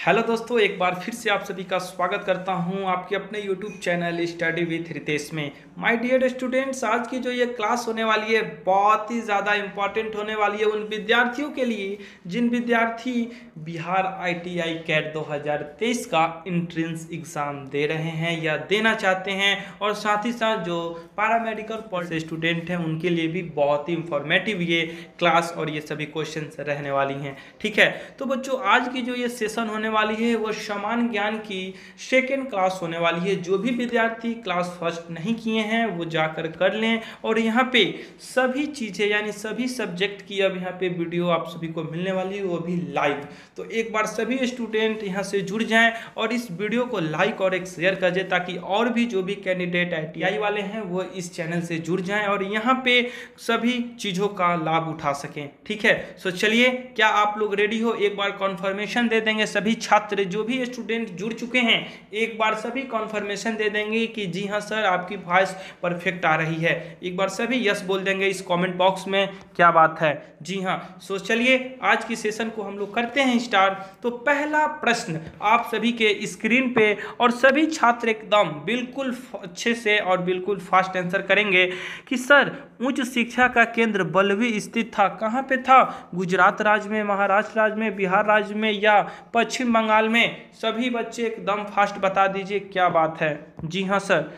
Hello दोस्तों, एक बार फिर से आप सभी का स्वागत करता हूं आपके अपने YouTube channel study with Ritesh में। माय डियर स्टूडेंट्स, आज की जो ये क्लास होने वाली है बहुत ही ज़्यादा इम्पॉर्टेंट होने वाली है उन विद्यार्थियों के लिए जिन विद्यार्थी बिहार ITI कैट 2023 का एंट्रेंस एग्ज़ाम दे रहे हैं या देना चाहते हैं, और साथ ही साथ जो पैरामेडिकल से स्टूडेंट हैं उनके लिए भी बहुत ही इंफॉर्मेटिव ये क्लास और ये सभी क्वेश्चन रहने वाली हैं। ठीक है, तो बच्चों आज की जो ये सेशन होने वाली है वो सामान्य ज्ञान की सेकेंड क्लास होने वाली है। जो भी विद्यार्थी क्लास फर्स्ट नहीं किए हैं वो जाकर कर लें, और यहाँ पे सभी चीज़ें यानी सभी सब्जेक्ट की अब यहाँ पे वीडियो आप सभी को मिलने वाली है, वो भी लाइव। तो एक बार सभी स्टूडेंट यहाँ से जुड़ जाएं और इस वीडियो को लाइक और एक शेयर कर दें ताकि और भी जो भी कैंडिडेट ITI वाले हैं वो इस चैनल से जुड़ जाएं और यहाँ पे सभी चीज़ों का लाभ उठा सकें। ठीक है, सो चलिए, क्या आप लोग रेडी हो? एक बार कॉन्फर्मेशन दे देंगे सभी छात्र जो भी स्टूडेंट जुड़ चुके हैं, एक बार सभी कॉन्फर्मेशन दे देंगे कि जी हाँ सर आपकी वॉइस परफेक्ट आ रही है। एक बार सभी यस बोल देंगे इस कमेंट बॉक्स में। क्या बात है, जी हाँ। सो चलिए आज की सेशन को हम लोग करते हैं स्टार्ट। तो पहला प्रश्न आप सभी के स्क्रीन पे, और सभी छात्र एकदम बिल्कुल अच्छे से और बिल्कुल फास्ट आंसर करेंगे कि सर उच्च शिक्षा का केंद्र बल्लवी स्थित था। कहाँ पे था? गुजरात राज्य में, महाराष्ट्र राज्य में, बिहार राज्य में या पश्चिम बंगाल में? सभी बच्चे एकदम फास्ट बता दीजिए। क्या बात है, जी हाँ सर,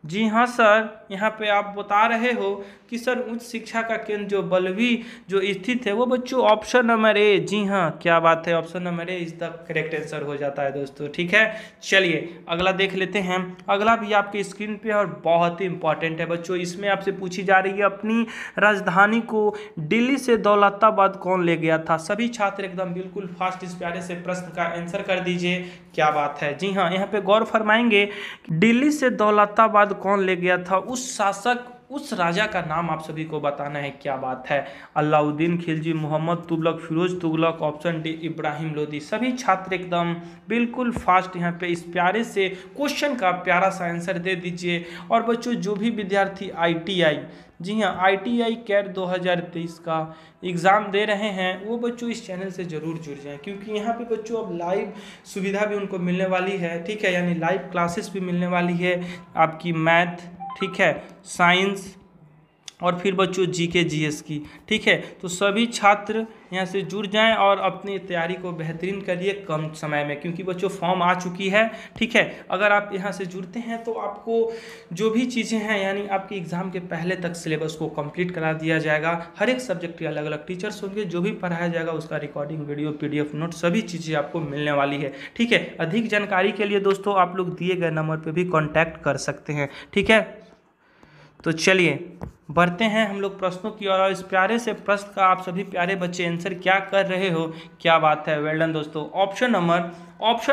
जी हाँ सर। यहाँ पे आप बता रहे हो कि सर उच्च शिक्षा का केंद्र जो बल्लवी जो स्थित है वो बच्चों ऑप्शन नंबर ए। जी हाँ, क्या बात है, option number A is the correct answer हो जाता है दोस्तों। ठीक है, चलिए अगला देख लेते हैं। अगला भी आपके स्क्रीन पे और बहुत ही इंपॉर्टेंट है बच्चों। इसमें आपसे पूछी जा रही है अपनी राजधानी को दिल्ली से दौलताबाद कौन ले गया था? सभी छात्र एकदम बिल्कुल फास्ट इस प्यारे से प्रश्न का आंसर कर दीजिए। क्या बात है, जी हाँ। यहाँ पे गौर फरमाएंगे दिल्ली से दौलताबाद कौन ले गया था? उस शासक, उस राजा का नाम आप सभी को बताना है। क्या बात है, अलाउद्दीन खिलजी, मोहम्मद तुगलक, फिरोज तुगलक, ऑप्शन डी इब्राहिम लोदी। सभी छात्र एकदम बिल्कुल फास्ट यहाँ पे इस प्यारे से क्वेश्चन का प्यारा सा आंसर दे दीजिए। और बच्चों जो भी विद्यार्थी ITI, जी हाँ ITI कैट 2023 का एग्ज़ाम दे रहे हैं वो बच्चों इस चैनल से ज़रूर जुड़ जाएं, क्योंकि यहाँ पे बच्चों अब लाइव सुविधा भी उनको मिलने वाली है। ठीक है, यानी लाइव क्लासेस भी मिलने वाली है आपकी मैथ, ठीक है, साइंस और फिर बच्चों GK GS की। ठीक है, तो सभी छात्र यहाँ से जुड़ जाएं और अपनी तैयारी को बेहतरीन करिए कम समय में, क्योंकि बच्चों फॉर्म आ चुकी है। ठीक है, अगर आप यहाँ से जुड़ते हैं तो आपको जो भी चीज़ें हैं यानी आपकी एग्ज़ाम के पहले तक सिलेबस को कंप्लीट करा दिया जाएगा। हर एक सब्जेक्ट के अलग अलग टीचर्स होंगे, जो भी पढ़ाया जाएगा उसका रिकॉर्डिंग वीडियो PDF नोट सभी चीज़ें आपको मिलने वाली है। ठीक है, अधिक जानकारी के लिए दोस्तों आप लोग दिए गए नंबर पर भी कॉन्टैक्ट कर सकते हैं। ठीक है, तो चलिए बढ़ते हैं हम लोग प्रश्नों की ओर। इस प्यारे से प्रश्न का आप सभी प्यारे बच्चे आंसर क्या कर रहे हो? क्या बात है, वेल डन दोस्तों। ऑप्शन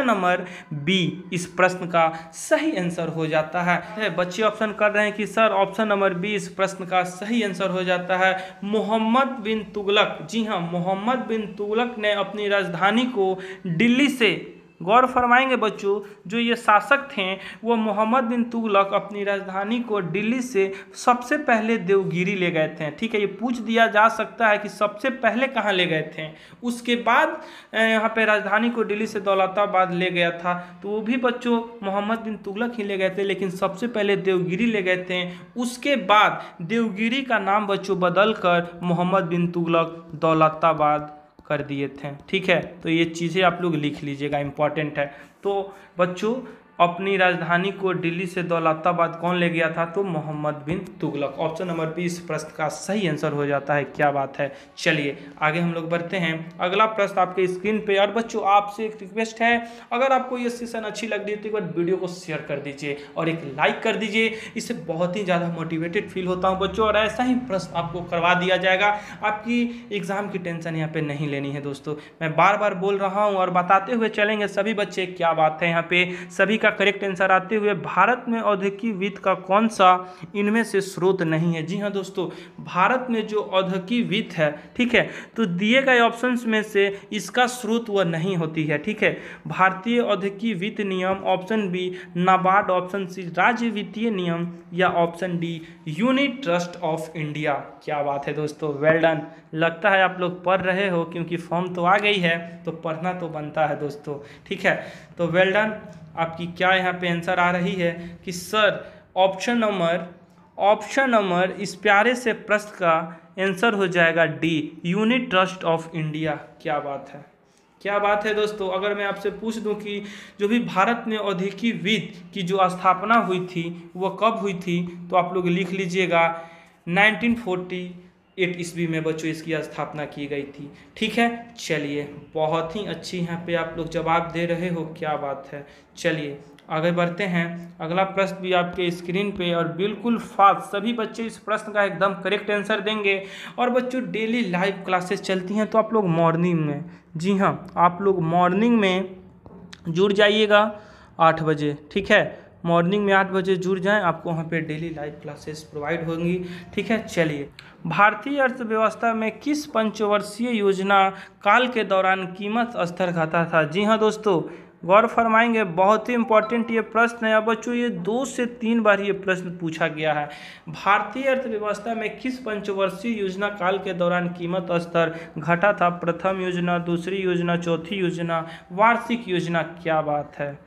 नंबर बी इस प्रश्न का सही आंसर हो जाता है। बच्चे ऑप्शन कर रहे हैं कि सर ऑप्शन नंबर बी इस प्रश्न का सही आंसर हो जाता है, मोहम्मद बिन तुगलक। जी हाँ, मोहम्मद बिन तुगलक ने अपनी राजधानी को दिल्ली से, गौर फरमाएंगे बच्चों, जो ये शासक थे वो मोहम्मद बिन तुगलक अपनी राजधानी को दिल्ली से सबसे पहले देवगिरी ले गए थे। ठीक है, ये पूछ दिया जा सकता है कि सबसे पहले कहाँ ले गए थे, उसके बाद यहाँ पे राजधानी को दिल्ली से दौलताबाद ले गया था, तो वो भी बच्चों मोहम्मद बिन तुगलक ही ले गए थे, लेकिन सबसे पहले देवगिरी ले गए थे। उसके बाद देवगिरी का नाम बच्चों बदल कर मोहम्मद बिन तुगलक दौलताबाद कर दिए थे। ठीक है, तो ये चीज़ें आप लोग लिख लीजिएगा, इंपॉर्टेंट है। तो बच्चों अपनी राजधानी को दिल्ली से दौलताबाद कौन ले गया था? तो मोहम्मद बिन तुगलक। ऑप्शन नंबर बी इस प्रश्न का सही आंसर हो जाता है। क्या बात है, चलिए आगे हम लोग बढ़ते हैं। अगला प्रश्न आपके स्क्रीन पे। और बच्चों आपसे एक रिक्वेस्ट है, अगर आपको ये सेशन अच्छी लग रही है तो एक बार वीडियो को शेयर कर दीजिए और एक लाइक कर दीजिए। इससे बहुत ही ज़्यादा मोटिवेटेड फील होता हूँ बच्चों, और ऐसा ही प्रश्न आपको करवा दिया जाएगा। आपकी एग्ज़ाम की टेंशन यहाँ पर नहीं लेनी है दोस्तों, मैं बार बार बोल रहा हूँ और बताते हुए चलेंगे सभी बच्चे। क्या बात है, यहाँ पे सभी का का करेक्ट आंसर आते हुए भारत में औद्योगिक वित्त का कौन सा इनमें से स्रोत नहीं है। जी हाँ दोस्तों, भारत में जो औद्योगिक वित्त है, ठीक है, तो दिए गए ऑप्शंस में से इसका स्रोत वह नहीं होती है। ठीक है, भारतीय औद्योगिक वित्त नियम, option B NABARD, option C राज्य वित्तीय नियम, या option D unit trust of India. क्या बात है दोस्तों, वेल डन। लगता है आप लोग पढ़ रहे हो, क्योंकि फॉर्म तो आ गई है तो पढ़ना तो बनता है दोस्तों। ठीक है, तो वेल डन। आपकी क्या यहाँ पे आंसर आ रही है कि सर ऑप्शन नंबर इस प्यारे से प्रश्न का आंसर हो जाएगा D, unit trust of India. क्या बात है, क्या बात है दोस्तों। अगर मैं आपसे पूछ दूं कि जो भी भारत में औद्योगिक वित्त की जो स्थापना हुई थी वो कब हुई थी, तो आप लोग लिख लीजिएगा 1948 ईस्वी में बच्चों इसकी स्थापना की गई थी। ठीक है, चलिए बहुत ही अच्छी यहाँ पे आप लोग जवाब दे रहे हो, क्या बात है। चलिए आगे बढ़ते हैं। अगला प्रश्न भी आपके स्क्रीन पे, और बिल्कुल फास्ट सभी बच्चे इस प्रश्न का एकदम करेक्ट आंसर देंगे। और बच्चों डेली लाइव क्लासेस चलती हैं, तो आप लोग मॉर्निंग में, जी हाँ, आप लोग मॉर्निंग में जुड़ जाइएगा 8 बजे। ठीक है, मॉर्निंग में 8 बजे जुड़ जाएं, आपको वहाँ पे डेली लाइव क्लासेस प्रोवाइड होंगी। ठीक है, चलिए भारतीय अर्थव्यवस्था में किस पंचवर्षीय योजना काल के दौरान कीमत स्तर घटा था। जी हाँ दोस्तों, गौर फरमाएंगे, बहुत ही इंपॉर्टेंट ये प्रश्न है। अब बच्चों ये 2 से 3 बार ये प्रश्न पूछा गया है। भारतीय अर्थव्यवस्था में किस पंचवर्षीय योजना काल के दौरान कीमत स्तर घटा था। प्रथम योजना, दूसरी योजना, चौथी योजना, वार्षिक योजना। क्या बात है,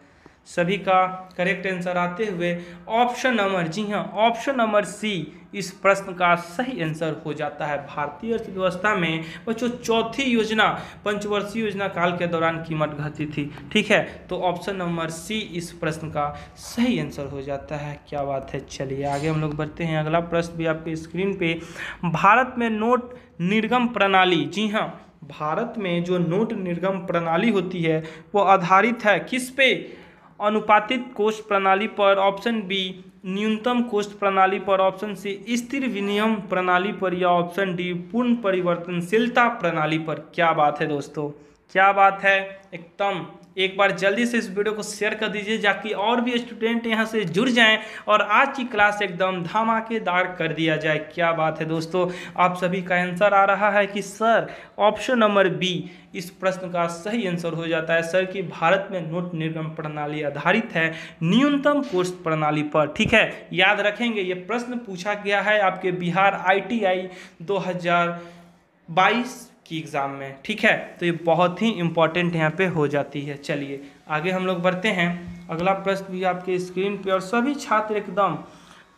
सभी का करेक्ट आंसर आते हुए ऑप्शन नंबर, जी हाँ, ऑप्शन नंबर सी इस प्रश्न का सही आंसर हो जाता है। भारतीय अर्थव्यवस्था में बच्चों चौथी योजना, पंचवर्षीय योजना काल के दौरान कीमत घटी थी। ठीक है, तो ऑप्शन नंबर सी इस प्रश्न का सही आंसर हो जाता है। क्या बात है, चलिए आगे हम लोग बढ़ते हैं। अगला प्रश्न भी आपके स्क्रीन पे, भारत में नोट निर्गम प्रणाली, जी हाँ, भारत में जो नोट निर्गम प्रणाली होती है वो आधारित है किस पे, अनुपातित कोष्ठ प्रणाली पर, ऑप्शन बी न्यूनतम कोष्ठ प्रणाली पर, ऑप्शन सी स्थिर विनिमय प्रणाली पर, या ऑप्शन डी पूर्ण परिवर्तनशीलता प्रणाली पर। क्या बात है दोस्तों, क्या बात है एकदम। एक बार जल्दी से इस वीडियो को शेयर कर दीजिए, ताकि और भी स्टूडेंट यहाँ से जुड़ जाएं और आज की क्लास एकदम धमाकेदार कर दिया जाए। क्या बात है दोस्तों, आप सभी का आंसर आ रहा है कि सर ऑप्शन नंबर बी इस प्रश्न का सही आंसर हो जाता है सर कि भारत में नोट निर्गम प्रणाली आधारित है न्यूनतम कोष्ठ प्रणाली पर। ठीक है, याद रखेंगे ये प्रश्न पूछा गया है आपके बिहार ITI 2022 की एग्ज़ाम में। ठीक है, तो ये बहुत ही इंपॉर्टेंट यहाँ पे हो जाती है। चलिए आगे हम लोग बढ़ते हैं। अगला प्रश्न भी आपके स्क्रीन पे, और सभी छात्र एकदम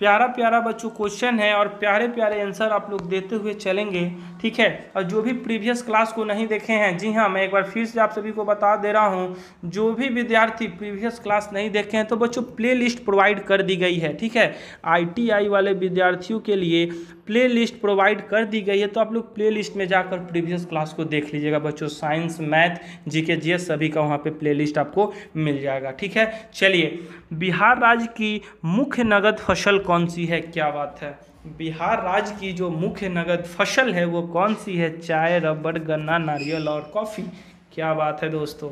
प्यारा प्यारा बच्चों क्वेश्चन है और प्यारे प्यारे आंसर आप लोग देते हुए चलेंगे। ठीक है, और जो भी प्रीवियस क्लास को नहीं देखे हैं, जी हाँ, मैं एक बार फिर से आप सभी को बता दे रहा हूँ, जो भी विद्यार्थी प्रीवियस क्लास नहीं देखे हैं तो बच्चों प्ले लिस्ट प्रोवाइड कर दी गई है। ठीक है, ITI वाले विद्यार्थियों के लिए प्ले लिस्ट प्रोवाइड कर दी गई है, तो आप लोग प्ले लिस्ट में जाकर प्रीवियस क्लास को देख लीजिएगा बच्चों। साइंस, मैथ, GK GS सभी का वहाँ पे प्ले लिस्ट आपको मिल जाएगा। ठीक है, चलिए बिहार राज्य की मुख्य नगद फसल कौन सी है। क्या बात है, बिहार राज्य की जो मुख्य नगद फसल है वो कौन सी है। चाय, रबड़, गन्ना, नारियल और कॉफ़ी। क्या बात है दोस्तों,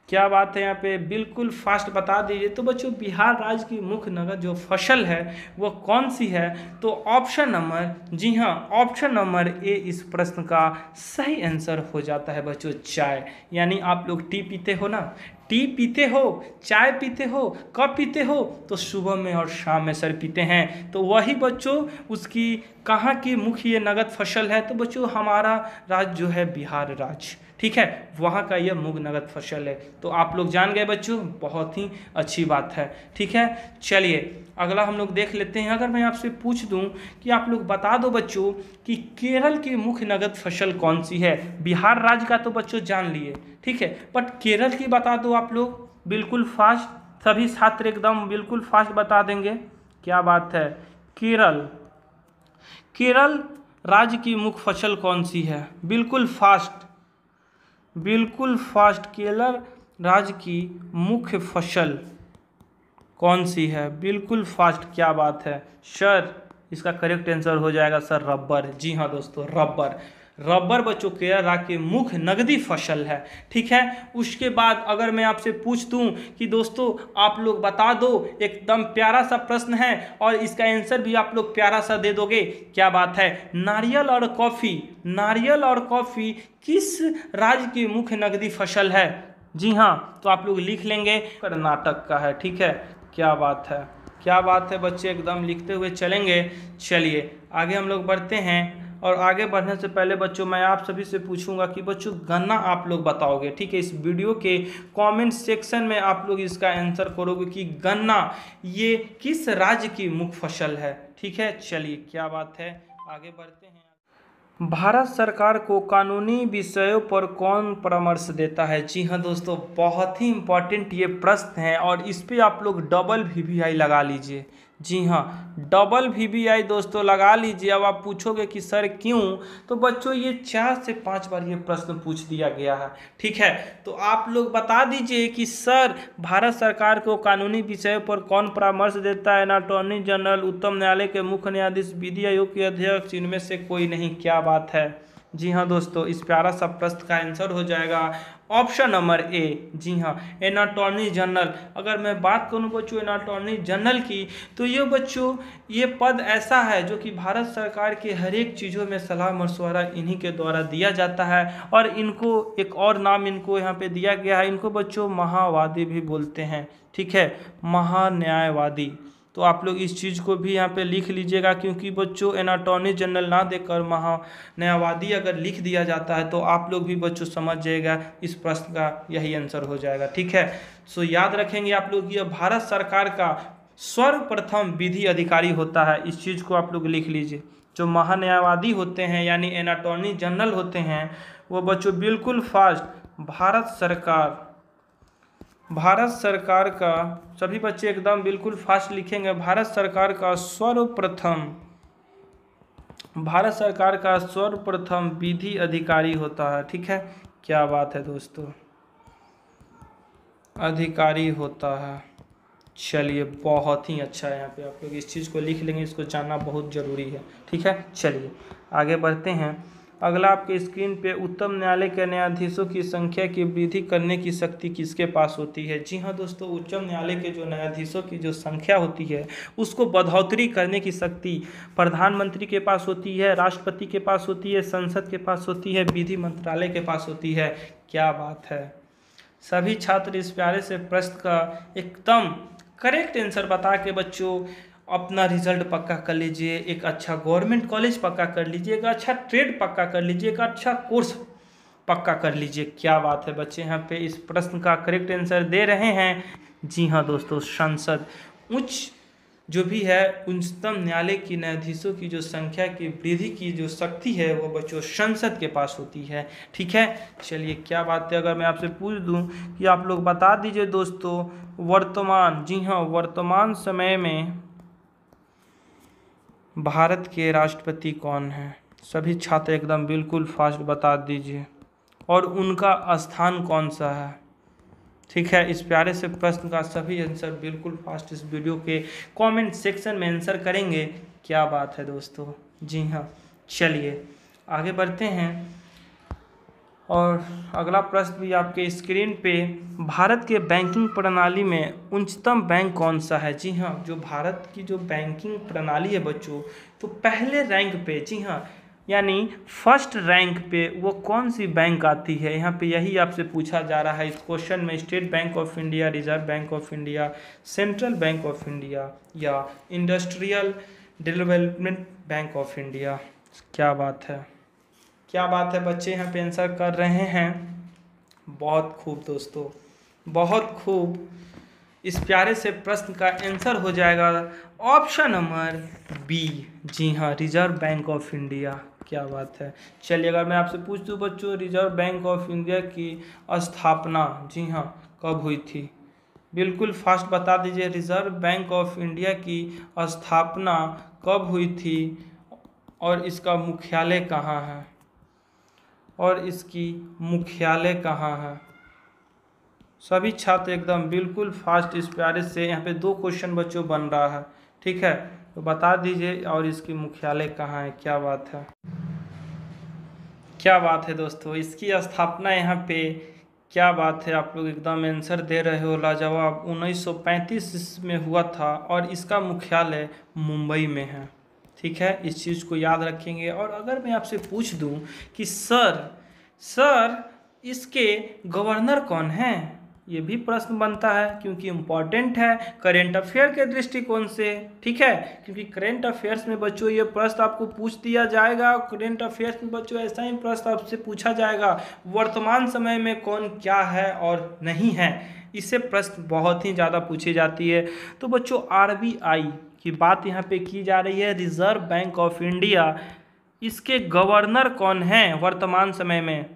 क्या बात है, यहाँ पे बिल्कुल फास्ट बता दीजिए। तो बच्चों बिहार राज्य की मुख्य नगद जो फसल है वो कौन सी है, तो ऑप्शन नंबर, जी हाँ, ऑप्शन नंबर ए इस प्रश्न का सही आंसर हो जाता है बच्चों चाय। यानी आप लोग टी पीते हो ना, टी पीते हो, चाय पीते हो, कब पीते हो, तो सुबह में और शाम में सर पीते हैं। तो वही बच्चों उसकी कहाँ की मुख्य नगद फसल है, तो बच्चों हमारा राज्य जो है बिहार राज्य। ठीक है, वहाँ का यह मुख्य नगद फसल है। तो आप लोग जान गए बच्चों, बहुत ही अच्छी बात है। ठीक है, चलिए अगला हम लोग देख लेते हैं। अगर मैं आपसे पूछ दूं कि आप लोग बता दो बच्चों कि केरल की मुख्य नगद फसल कौन सी है। बिहार राज्य का तो बच्चों जान लिए, ठीक है, बट केरल की बता दो आप लोग बिल्कुल फास्ट। सभी छात्र एकदम बिल्कुल फास्ट बता देंगे। क्या बात है, केरल, केरल राज्य की मुख्य फसल कौन सी है, बिल्कुल फास्ट, बिल्कुल फास्ट। केरल राज्य की मुख्य फसल कौन सी है, बिल्कुल फास्ट। क्या बात है सर, इसका करेक्ट आंसर हो जाएगा सर रबर। जी हाँ दोस्तों, रबर। रबर बच्चों केरला के मुख्य नगदी फसल है। ठीक है, उसके बाद अगर मैं आपसे पूछ दूं कि दोस्तों आप लोग बता दो, एकदम प्यारा सा प्रश्न है और इसका आंसर भी आप लोग प्यारा सा दे दोगे, क्या बात है, नारियल और कॉफी किस राज्य की मुख्य नगदी फसल है? जी हाँ, तो आप लोग लिख लेंगे कर्नाटक का है। ठीक है, क्या बात है बच्चे, एकदम लिखते हुए चलेंगे। चलिए आगे हम लोग बढ़ते हैं, और आगे बढ़ने से पहले बच्चों मैं आप सभी से पूछूंगा कि बच्चों गन्ना आप लोग बताओगे। ठीक है, इस वीडियो के कमेंट सेक्शन में आप लोग इसका आंसर करोगे कि गन्ना ये किस राज्य की मुख्य फसल है। ठीक है, चलिए क्या बात है, आगे बढ़ते हैं। भारत सरकार को कानूनी विषयों पर कौन परामर्श देता है? जी हाँ दोस्तों, बहुत ही इम्पोर्टेंट ये प्रश्न है और इस पे आप लोग डबल VVI लगा लीजिए। जी हाँ, डबल VVI दोस्तों लगा लीजिए। अब आप पूछोगे कि सर क्यों, तो बच्चों ये 4 से 5 बार ये प्रश्न पूछ दिया गया है। ठीक है, तो आप लोग बता दीजिए कि सर भारत सरकार को कानूनी विषयों पर कौन परामर्श देता है? अटॉर्नी जनरल, उच्चतम न्यायालय के मुख्य न्यायाधीश, विधि आयोग के अध्यक्ष, इनमें से कोई नहीं। क्या बात है? जी हाँ दोस्तों, इस प्यारा सा प्रश्न का आंसर हो जाएगा ऑप्शन नंबर ए। जी हाँ, एन अटॉर्नी जनरल। अगर मैं बात करूँ बच्चों एन अटॉर्नी जनरल की, तो ये बच्चों ये पद ऐसा है जो कि भारत सरकार के हर एक चीज़ों में सलाह मशवरा इन्हीं के द्वारा दिया जाता है। और इनको एक और नाम इनको यहाँ पे दिया गया है, इनको बच्चों महावादी भी बोलते हैं। ठीक है, महान्यायवादी। तो आप लोग इस चीज़ को भी यहाँ पे लिख लीजिएगा, क्योंकि बच्चों एन अटॉर्नी जनरल ना देकर महान्यायवादी अगर लिख दिया जाता है तो आप लोग भी बच्चों समझ जाएगा इस प्रश्न का यही आंसर हो जाएगा। ठीक है, सो याद रखेंगे आप लोग, ये भारत सरकार का सर्वप्रथम विधि अधिकारी होता है। इस चीज़ को आप लोग लिख लीजिए। जो महान्यायवादी होते हैं यानी एन अटॉर्नी जनरल होते हैं, वो बच्चों बिल्कुल फास्ट भारत सरकार का, सभी बच्चे एकदम बिल्कुल फास्ट लिखेंगे, भारत सरकार का सर्वप्रथम विधि अधिकारी होता है। ठीक है, क्या बात है दोस्तों, अधिकारी होता है। चलिए बहुत ही अच्छा है, यहाँ पे आप लोग इस चीज़ को लिख लेंगे, इसको जानना बहुत ज़रूरी है। ठीक है, चलिए आगे बढ़ते हैं। अगला आपके स्क्रीन पे, उच्चतम न्यायालय के न्यायाधीशों की संख्या की वृद्धि करने की शक्ति किसके पास होती है? जी हाँ दोस्तों, उच्चतम न्यायालय के जो न्यायाधीशों की जो संख्या होती है उसको बढ़ोतरी करने की शक्ति प्रधानमंत्री के पास होती है, राष्ट्रपति के पास होती है, संसद के पास होती है, विधि मंत्रालय के पास होती है। क्या बात है, सभी छात्र इस प्यारे से प्रश्न का एकदम करेक्ट आंसर बता के बच्चों अपना रिजल्ट पक्का कर लीजिए, एक अच्छा गवर्नमेंट कॉलेज पक्का कर लीजिए, एक अच्छा ट्रेड पक्का कर लीजिए, एक अच्छा कोर्स पक्का कर लीजिए। क्या बात है बच्चे, यहाँ पे इस प्रश्न का करेक्ट आंसर दे रहे हैं। जी हाँ दोस्तों, संसद, उच्च जो भी है उच्चतम न्यायालय की न्यायाधीशों की जो संख्या की वृद्धि की जो शक्ति है वो बच्चों संसद के पास होती है। ठीक है, चलिए क्या बात है, अगर मैं आपसे पूछ दूं कि आप लोग बता दीजिए दोस्तों वर्तमान, जी हाँ, वर्तमान समय में भारत के राष्ट्रपति कौन है? सभी छात्र एकदम बिल्कुल फास्ट बता दीजिए, और उनका स्थान कौन सा है? ठीक है, इस प्यारे से प्रश्न का सभी आंसर बिल्कुल फास्ट इस वीडियो के कमेंट सेक्शन में आंसर करेंगे। क्या बात है दोस्तों, जी हाँ, चलिए आगे बढ़ते हैं। और अगला प्रश्न भी आपके स्क्रीन पे, भारत के बैंकिंग प्रणाली में उच्चतम बैंक कौन सा है? जी हाँ, जो भारत की जो बैंकिंग प्रणाली है बच्चों, तो पहले रैंक पे, जी हाँ, यानी फर्स्ट रैंक पे वो कौन सी बैंक आती है? यहाँ पे यही आपसे पूछा जा रहा है इस क्वेश्चन में। State Bank of India, Reserve Bank of India, Central Bank of India या Industrial Development Bank of India. क्या बात है, क्या बात है बच्चे, यहाँ पे आंसर कर रहे हैं। बहुत खूब दोस्तों, बहुत खूब। इस प्यारे से प्रश्न का आंसर हो जाएगा ऑप्शन नंबर बी। जी हाँ, रिजर्व बैंक ऑफ इंडिया। क्या बात है, चलिए अगर मैं आपसे पूछ दूँ बच्चों रिजर्व बैंक ऑफ इंडिया की स्थापना, जी हाँ, कब हुई थी? बिल्कुल फास्ट बता दीजिए, रिजर्व बैंक ऑफ इंडिया की स्थापना कब हुई थी और इसका मुख्यालय कहाँ है? सभी छात्र एकदम बिल्कुल फास्ट इस प्यारे से, यहाँ पे 2 क्वेश्चन बच्चों बन रहा है। ठीक है, तो बता दीजिए और इसकी मुख्यालय कहाँ है? क्या बात है, क्या बात है दोस्तों, इसकी स्थापना यहाँ पे, क्या बात है, आप लोग एकदम आंसर दे रहे हो लाजवाब। 1935 में हुआ था और इसका मुख्यालय मुंबई में है। ठीक है, इस चीज़ को याद रखेंगे। और अगर मैं आपसे पूछ दूं कि सर इसके गवर्नर कौन हैं, ये भी प्रश्न बनता है क्योंकि इम्पॉर्टेंट है करेंट अफेयर के दृष्टिकोण से। ठीक है, क्योंकि करेंट अफेयर्स में बच्चों ये प्रश्न आपको पूछ दिया जाएगा। करेंट अफेयर्स में बच्चों ऐसा ही प्रश्न आपसे पूछा जाएगा, वर्तमान समय में कौन क्या है और नहीं है, इससे प्रश्न बहुत ही ज़्यादा पूछी जाती है। तो बच्चों आरबीआई की बात यहाँ पे की जा रही है, रिजर्व बैंक ऑफ इंडिया। इसके गवर्नर कौन हैं वर्तमान समय में?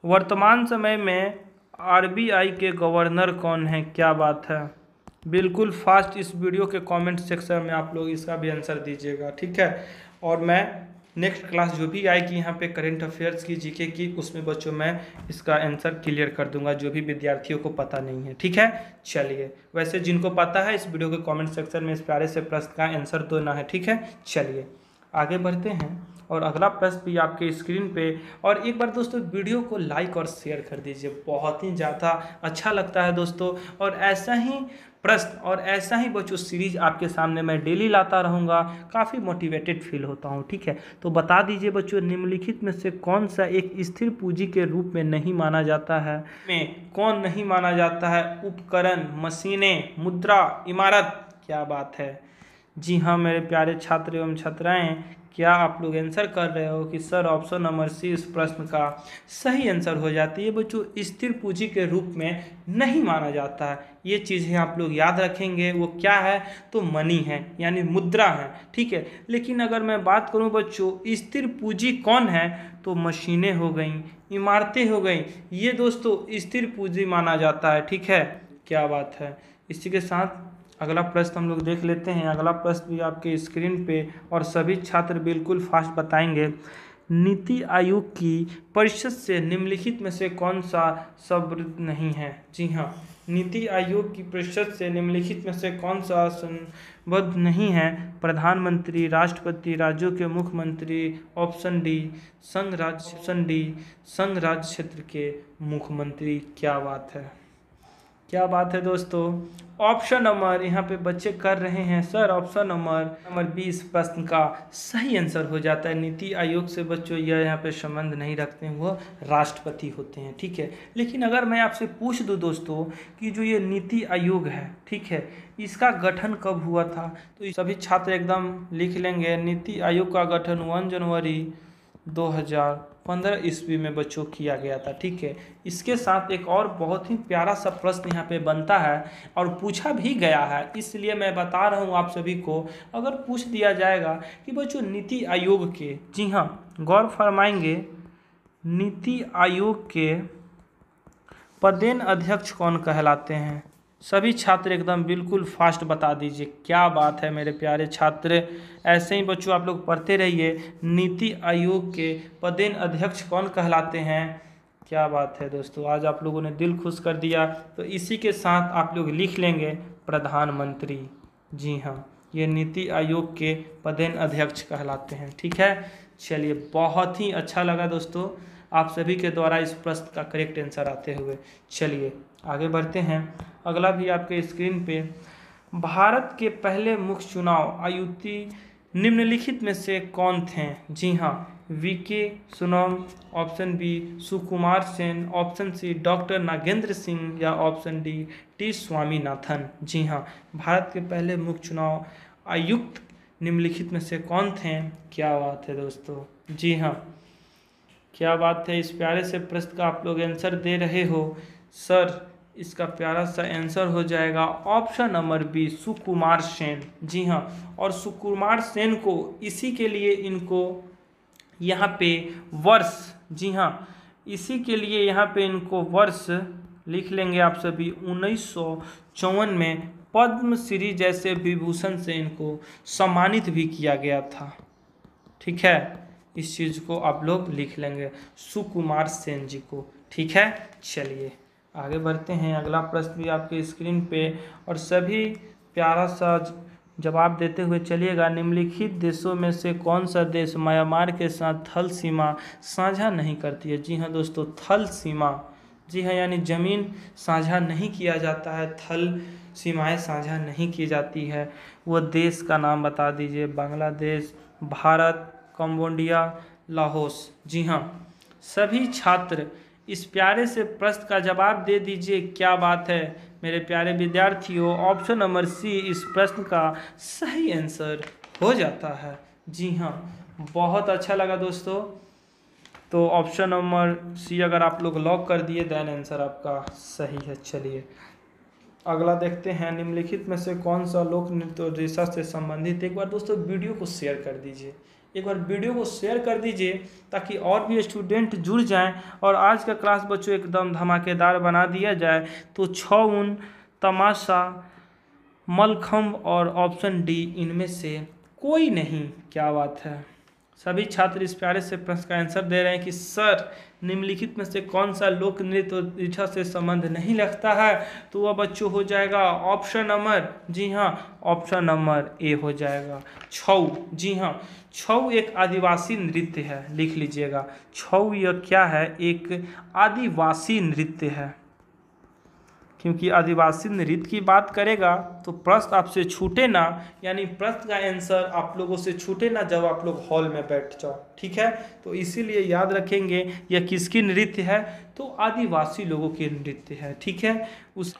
वर्तमान समय में आरबीआई के गवर्नर कौन हैं? क्या बात है, बिल्कुल फास्ट इस वीडियो के कमेंट सेक्शन में आप लोग इसका भी आंसर दीजिएगा। ठीक है, और मैं नेक्स्ट क्लास जो भी आएगी यहाँ पे करेंट अफेयर्स की, जीके की, उसमें बच्चों मैं इसका आंसर क्लियर कर दूंगा जो भी विद्यार्थियों को पता नहीं है। ठीक है, चलिए, वैसे जिनको पता है इस वीडियो के कमेंट सेक्शन में इस प्यारे से प्रश्न का आंसर देना है। ठीक है, चलिए आगे बढ़ते हैं और अगला प्रश्न भी आपके स्क्रीन पे। और एक बार दोस्तों वीडियो को लाइक और शेयर कर दीजिए, बहुत ही ज़्यादा अच्छा लगता है दोस्तों। और ऐसा ही प्रश्न और ऐसा ही बच्चों सीरीज आपके सामने मैं डेली लाता रहूँगा, काफ़ी मोटिवेटेड फील होता हूँ। ठीक है, तो बता दीजिए बच्चों, निम्नलिखित में से कौन सा एक स्थिर पूंजी के रूप में नहीं माना जाता है? में कौन नहीं माना जाता है? उपकरण, मशीनें, मुद्रा, इमारत। क्या बात है, जी हाँ मेरे प्यारे छात्र एवं छात्राएं, क्या आप लोग आंसर कर रहे हो कि सर ऑप्शन नंबर सी इस प्रश्न का सही आंसर हो जाती है। बच्चों स्थिर पूंजी के रूप में नहीं माना जाता है, ये चीज़ें आप लोग याद रखेंगे। वो क्या है? तो मनी है, यानी मुद्रा है। ठीक है, लेकिन अगर मैं बात करूं बच्चों स्थिर पूंजी कौन है, तो मशीनें हो गई, इमारतें हो गई, ये दोस्तों स्थिर पूंजी माना जाता है। ठीक है, क्या बात है। इसी के साथ अगला प्रश्न हम लोग देख लेते हैं। अगला प्रश्न भी आपके स्क्रीन पे, और सभी छात्र बिल्कुल फास्ट बताएंगे। नीति आयोग की परिषद से निम्नलिखित में से कौन सा संबद्ध नहीं है? जी हाँ, नीति आयोग की परिषद से निम्नलिखित में से कौन सा संबद्ध नहीं है? प्रधानमंत्री, राष्ट्रपति, राज्यों के मुख्यमंत्री, ऑप्शन डी संघ राज्य, ऑप्शन डी संघ राज्य क्षेत्र के मुख्यमंत्री। क्या बात है, क्या बात है दोस्तों। ऑप्शन नंबर यहाँ पे बच्चे कर रहे हैं सर, ऑप्शन नंबर बी इस प्रश्न का सही आंसर हो जाता है। नीति आयोग से बच्चों यह यहाँ पे संबंध नहीं रखते हैं, वो राष्ट्रपति होते हैं। ठीक है, लेकिन अगर मैं आपसे पूछ दूँ दोस्तों कि जो ये नीति आयोग है, ठीक है, इसका गठन कब हुआ था, तो सभी छात्र एकदम लिख लेंगे। नीति आयोग का गठन 1 जनवरी 2015 ईस्वी में बच्चों किया गया था। ठीक है, इसके साथ एक और बहुत ही प्यारा सा प्रश्न यहाँ पे बनता है और पूछा भी गया है, इसलिए मैं बता रहा हूँ आप सभी को। अगर पूछ दिया जाएगा कि बच्चों नीति आयोग के, जी हाँ गौर फरमाएंगे, नीति आयोग के पदेन अध्यक्ष कौन कहलाते हैं? सभी छात्र एकदम बिल्कुल फास्ट बता दीजिए। क्या बात है मेरे प्यारे छात्र, ऐसे ही बच्चों आप लोग पढ़ते रहिए। नीति आयोग के पदेन अध्यक्ष कौन कहलाते हैं? क्या बात है दोस्तों, आज आप लोगों ने दिल खुश कर दिया। तो इसी के साथ आप लोग लिख लेंगे प्रधानमंत्री। जी हाँ, ये नीति आयोग के पदेन अध्यक्ष कहलाते हैं। ठीक है, चलिए बहुत ही अच्छा लगा दोस्तों आप सभी के द्वारा इस प्रश्न का करेक्ट आंसर आते हुए। चलिए आगे बढ़ते हैं। अगला भी आपके स्क्रीन पे, भारत के पहले मुख्य चुनाव आयुक्त निम्नलिखित में से कौन थे? जी हाँ, VK Sunam, option B Sukumar Sen, option C doctor Nagendra Singh, या ऑप्शन डी टी स्वामीनाथन। जी हाँ, भारत के पहले मुख्य चुनाव आयुक्त निम्नलिखित में से कौन थे? क्या बात है दोस्तों, जी हाँ क्या बात है। इस प्यारे से प्रश्न का आप लोग आंसर दे रहे हो सर, इसका प्यारा सा आंसर हो जाएगा option number B Sukumar Sen. जी हाँ, और सुकुमार सेन को इसी के लिए इनको यहाँ पे वर्ष, जी हाँ इसी के लिए यहाँ पे इनको वर्ष लिख लेंगे आप सभी, 1954 में पद्मश्री जैसे विभूषण से इनको सम्मानित भी किया गया था। ठीक है, इस चीज़ को आप लोग लिख लेंगे, सुकुमार सेन जी को। ठीक है, चलिए आगे बढ़ते हैं। अगला प्रश्न भी आपके स्क्रीन पे, और सभी प्यारा सा जवाब देते हुए चलिएगा। निम्नलिखित देशों में से कौन सा देश म्यांमार के साथ थल सीमा साझा नहीं करती है? जी हाँ दोस्तों, थल सीमा, जी हाँ, यानी ज़मीन साझा नहीं किया जाता है, थल सीमाएं साझा नहीं की जाती है। वो देश का नाम बता दीजिए। Bangladesh, Bharat, Cambodia, Laos. जी हाँ, सभी छात्र इस प्यारे से प्रश्न का जवाब दे दीजिए। क्या बात है मेरे प्यारे विद्यार्थियों, ऑप्शन नंबर सी इस प्रश्न का सही आंसर हो जाता है। जी हाँ, बहुत अच्छा लगा दोस्तों। तो ऑप्शन नंबर सी अगर आप लोग लॉक कर दिए देन आंसर आपका सही है। चलिए अगला देखते हैं। निम्नलिखित में से कौन सा लोक नृत्य और रेशा से संबंधित, एक बार दोस्तों वीडियो को शेयर कर दीजिए, एक बार वीडियो को शेयर कर दीजिए ताकि और भी स्टूडेंट जुड़ जाएं और आज का क्लास बच्चों एकदम धमाकेदार बना दिया जाए। तो छौन, तमाशा, मलखम्ब और ऑप्शन डी इनमें से कोई नहीं। क्या बात है, सभी छात्र इस प्यारे से प्रश्न का आंसर दे रहे हैं कि सर निम्नलिखित में से कौन सा लोक नृत्य और रेशा से संबंध नहीं रखता है? तो वह बच्चों हो जाएगा ऑप्शन नंबर, जी हाँ, ऑप्शन नंबर ए हो जाएगा, छऊ। जी हाँ, छऊ एक आदिवासी नृत्य है, लिख लीजिएगा। छऊ यह क्या है? एक आदिवासी नृत्य है। क्योंकि आदिवासी नृत्य की बात करेगा तो प्रश्न आपसे छूटे ना, यानी प्रश्न का आंसर आप लोगों से छूटे ना जब आप लोग हॉल में बैठ जाओ, ठीक है? तो इसीलिए याद रखेंगे यह किसकी नृत्य है? तो आदिवासी लोगों की नृत्य है, ठीक है? उस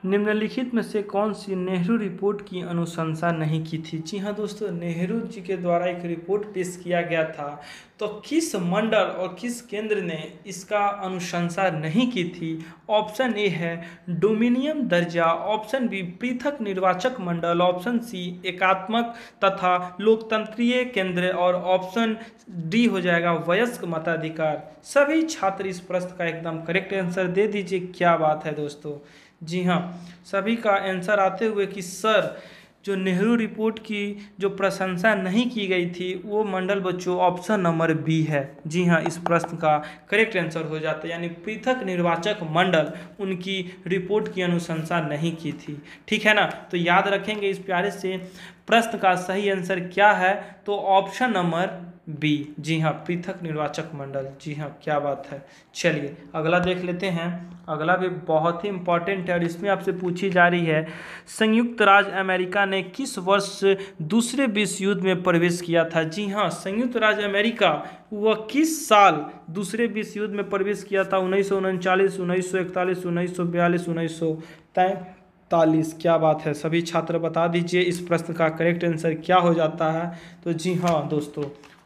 निम्नलिखित में से कौन सी नेहरू रिपोर्ट की अनुशंसा नहीं की थी? जी हाँ दोस्तों, नेहरू जी के द्वारा एक रिपोर्ट पेश किया गया था, तो किस मंडल और किस केंद्र ने इसका अनुशंसा नहीं की थी? ऑप्शन ए है डोमिनियन दर्जा, ऑप्शन बी पृथक निर्वाचक मंडल, ऑप्शन सी एकात्मक तथा लोकतंत्रीय केंद्र और ऑप्शन डी हो जाएगा वयस्क मताधिकार। सभी छात्र इस प्रश्न का एकदम करेक्ट आंसर दे दीजिए। क्या बात है दोस्तों, जी हाँ, सभी का आंसर आते हुए कि सर जो नेहरू रिपोर्ट की जो प्रशंसा नहीं की गई थी वो मंडल बच्चों ऑप्शन नंबर बी है। जी हाँ, इस प्रश्न का करेक्ट आंसर हो जाता है, यानी पृथक निर्वाचक मंडल उनकी रिपोर्ट की अनुशंसा नहीं की थी, ठीक है ना? तो याद रखेंगे इस प्यारे से प्रश्न का सही आंसर क्या है? तो ऑप्शन नंबर बी, जी हाँ, पृथक निर्वाचक मंडल। जी हाँ, क्या बात है। चलिए अगला देख लेते हैं। अगला भी बहुत ही इंपॉर्टेंट है और इसमें आपसे पूछी जा रही है, संयुक्त राज्य अमेरिका ने किस वर्ष दूसरे विश्व युद्ध में प्रवेश किया था? जी हाँ, संयुक्त राज्य अमेरिका वह किस साल दूसरे विश्व युद्ध में प्रवेश किया था? 1939, 1941, 1942, 1943। क्या बात है, सभी छात्र बता दीजिए इस प्रश्न का करेक्ट आंसर क्या हो जाता है? तो जी हाँ दोस्तों,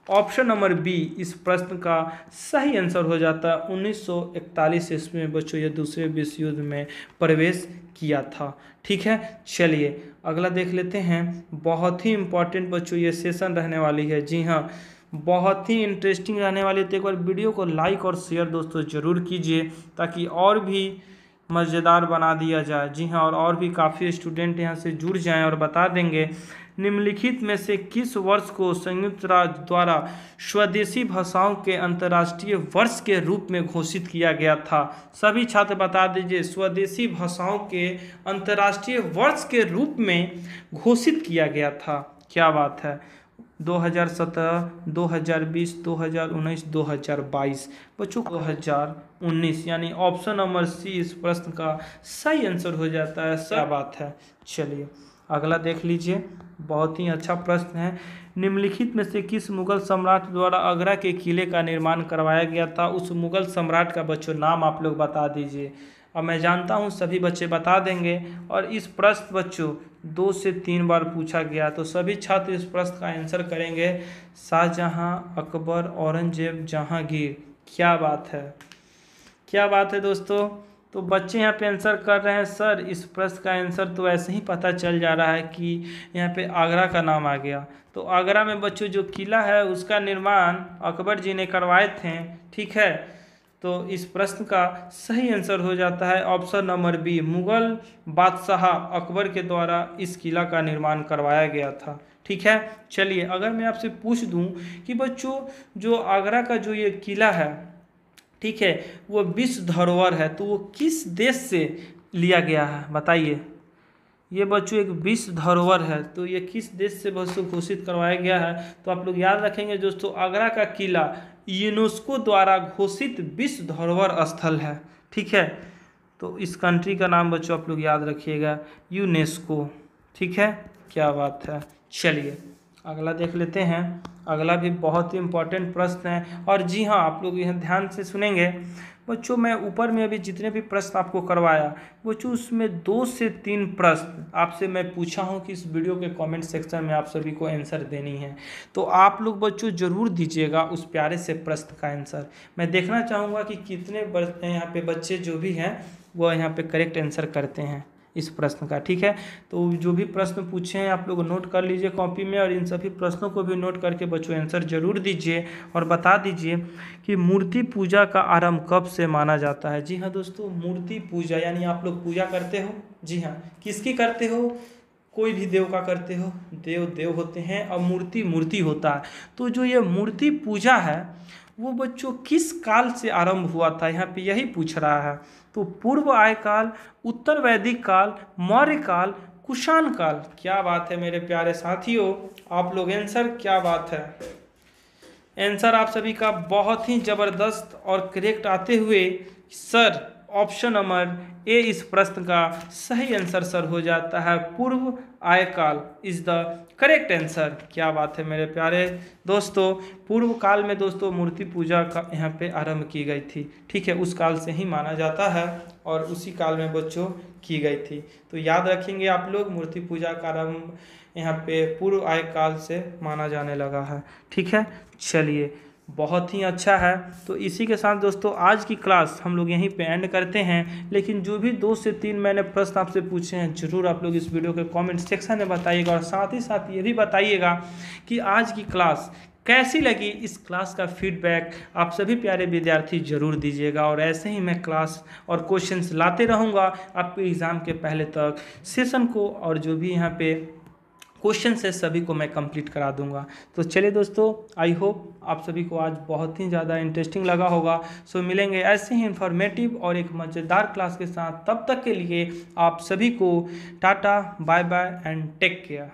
ऑप्शन नंबर बी इस प्रश्न का सही आंसर हो जाता है। 1941 ईस्वी में बच्चों ये दूसरे विश्व युद्ध में प्रवेश किया था, ठीक है? चलिए अगला देख लेते हैं। बहुत ही इंपॉर्टेंट बच्चों ये सेशन रहने वाली है। जी हाँ, बहुत ही इंटरेस्टिंग रहने वाली है। तो एक बार वीडियो को लाइक और शेयर दोस्तों ज़रूर कीजिए ताकि और भी मज़ेदार बना दिया जाए। जी हाँ, और भी काफ़ी स्टूडेंट यहाँ से जुड़ जाएं और बता देंगे। निम्नलिखित में से किस वर्ष को संयुक्त राज्य द्वारा स्वदेशी भाषाओं के अंतर्राष्ट्रीय वर्ष के रूप में घोषित किया गया था? सभी छात्र बता दीजिए, स्वदेशी भाषाओं के अंतर्राष्ट्रीय वर्ष के रूप में घोषित किया गया था। क्या बात है, 2017, 2020, 2019, 2022। बच्चों 2019, यानी ऑप्शन नंबर सी इस प्रश्न का सही आंसर हो जाता है। क्या बात है। चलिए अगला देख लीजिए, बहुत ही अच्छा प्रश्न है। निम्नलिखित में से किस मुगल सम्राट द्वारा आगरा के किले का निर्माण करवाया गया था? उस मुगल सम्राट का बच्चों नाम आप लोग बता दीजिए। अब मैं जानता हूँ सभी बच्चे बता देंगे और इस प्रश्न बच्चों 2 से 3 बार पूछा गया, तो सभी छात्र इस प्रश्न का आंसर करेंगे शाहजहाँ, अकबर, औरंगजेब, जहांगीर। क्या बात है, क्या बात है दोस्तों। तो बच्चे यहाँ पे आंसर कर रहे हैं सर इस प्रश्न का आंसर तो ऐसे ही पता चल जा रहा है कि यहाँ पे आगरा का नाम आ गया। तो आगरा में बच्चों जो किला है उसका निर्माण अकबर जी ने करवाए थे, ठीक है? तो इस प्रश्न का सही आंसर हो जाता है ऑप्शन नंबर बी, मुगल बादशाह अकबर के द्वारा इस किला का निर्माण करवाया गया था, ठीक है? चलिए अगर मैं आपसे पूछ दूं कि बच्चों जो आगरा का जो ये किला है, ठीक है, वो विश्व धरोहर है, तो वो किस देश से लिया गया है बताइए? ये बच्चों एक विश्व धरोहर है। तो ये किस देश से बच्चों घोषित करवाया गया है? तो आप लोग याद रखेंगे दोस्तों, आगरा का किला यूनेस्को द्वारा घोषित विश्व धरोहर स्थल है। ठीक है, तो इस कंट्री का नाम बच्चों आप लोग याद रखिएगा, यूनेस्को। ठीक है, क्या बात है। चलिए अगला देख लेते हैं। अगला भी बहुत ही इम्पोर्टेंट प्रश्न है। और जी हाँ, आप लोग यहाँ ध्यान से सुनेंगे बच्चों, मैं ऊपर में अभी जितने भी प्रश्न आपको करवाया बच्चों, उसमें 2 से 3 प्रश्न आपसे मैं पूछा हूँ कि इस वीडियो के कमेंट सेक्शन में आप सभी को आंसर देनी है। तो आप लोग बच्चों ज़रूर दीजिएगा उस प्यारे से प्रश्न का आंसर। मैं देखना चाहूँगा कि कितने यहाँ पे बच्चे जो भी हैं वो यहाँ पे करेक्ट आंसर करते हैं इस प्रश्न का। ठीक है, तो जो भी प्रश्न पूछे हैं आप लोग नोट कर लीजिए कॉपी में, और इन सभी प्रश्नों को भी नोट करके बच्चों आंसर जरूर दीजिए। और बता दीजिए कि मूर्ति पूजा का आरंभ कब से माना जाता है? जी हाँ दोस्तों, मूर्ति पूजा यानी आप लोग पूजा करते हो। जी हाँ, किसकी करते हो? कोई भी देव का करते हो, देव देव होते हैं और मूर्ति मूर्ति होता है। तो जो ये मूर्ति पूजा है वो बच्चों किस काल से आरंभ हुआ था, यहाँ पे यही पूछ रहा है। तो पूर्व आय काल, उत्तर वैदिक काल, मौर्य काल, कुषाण काल। क्या बात है मेरे प्यारे साथियों, आप लोग आंसर, क्या बात है। आंसर आप सभी का बहुत ही ज़बरदस्त और करेक्ट आते हुए सर ऑप्शन नंबर ए इस प्रश्न का सही आंसर सर हो जाता है। पूर्व आय काल इज द करेक्ट आंसर। क्या बात है मेरे प्यारे दोस्तों, पूर्व काल में दोस्तों मूर्ति पूजा का यहाँ पे आरंभ की गई थी। ठीक है, उस काल से ही माना जाता है और उसी काल में बच्चों की गई थी। तो याद रखेंगे आप लोग, मूर्ति पूजा का आरंभ यहाँ पे पूर्व आय काल से माना जाने लगा है। ठीक है, चलिए बहुत ही अच्छा है। तो इसी के साथ दोस्तों आज की क्लास हम लोग यहीं पे एंड करते हैं। लेकिन जो भी 2 से 3 मैंने प्रश्न आपसे पूछे हैं ज़रूर आप लोग इस वीडियो के कमेंट सेक्शन में बताइएगा, और साथ ही साथ ये भी बताइएगा कि आज की क्लास कैसी लगी। इस क्लास का फीडबैक आप सभी प्यारे विद्यार्थी जरूर दीजिएगा, और ऐसे ही मैं क्लास और क्वेश्चंस लाते रहूँगा आपके एग्ज़ाम के पहले तक सेशन को, और जो भी यहाँ पे क्वेश्चन है सभी को मैं कंप्लीट करा दूंगा। तो चलिए दोस्तों, आई होप आप सभी को आज बहुत ही ज़्यादा इंटरेस्टिंग लगा होगा। सो मिलेंगे ऐसे ही इंफॉर्मेटिव और एक मज़ेदार क्लास के साथ। तब तक के लिए आप सभी को tata, bye bye and take care.